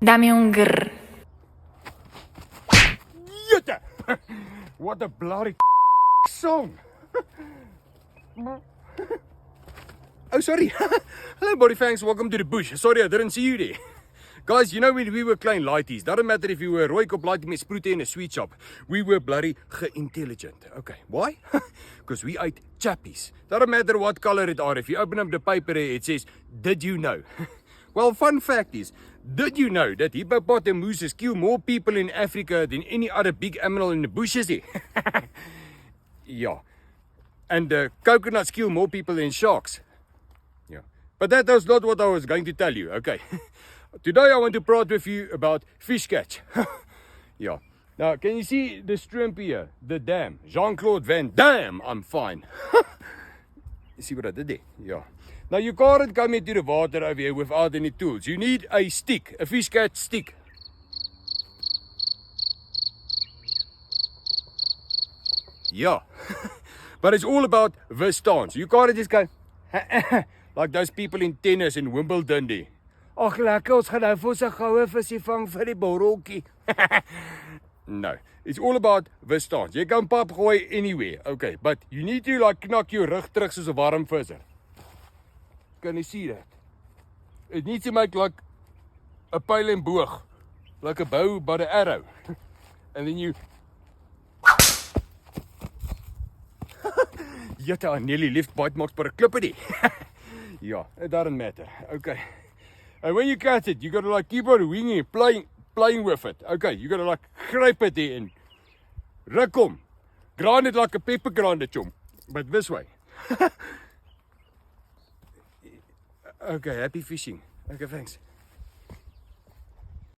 Dame un grr. Jutta! What a bloody song! Oh, sorry. Hello, body fangs. Welcome to the bush. Sorry, I didn't see you there. Guys, you know when we were klein lighties, doesn't matter if you were rooikop lightie met sproete in a sweet shop, we were bloody ge-intelligent. Okay, why? Because we ate chappies. Doesn't matter what color it are. If you open up the paper here, it says, did you know? Well, fun fact is, did you know that hippopotamuses kill more people in Africa than any other big animal in the bushes here? Yeah. And coconuts kill more people than sharks. Yeah. But that was not what I was going to tell you, okay? Today I want to talk with you about fish catch. Yeah. Now, can you see the shrimp here? The dam. Jean-Claude Van Damme, I'm fine. You see what I did there? Yeah. Now, you can't come into the water over here without any tools. You need a stick, a fish catch stick. Yeah. But it's all about the stance. You can't just go like those people in tennis in Wimbledon there. Ag lekker, ons gaan nou vir ons 'n goue visie vang vir die borreltjie. No, it's all about the stance. Jy kan pap gooi anywhere, okay, but you need to like knock your rug terug soos 'n warm visser. Can you see that? It needs to make like a pile and boog, like a bow but an arrow. And then you Jutta, I nearly left bite marks by a clippity. Yeah, it doesn't matter. Okay. And when you catch it, you gotta like keep on winging, playing with it. Okay, you gotta like gryp it there and ruk hom. Grind it like a pepper grinder, chum. But this way. Okay, happy fishing. Okay, thanks.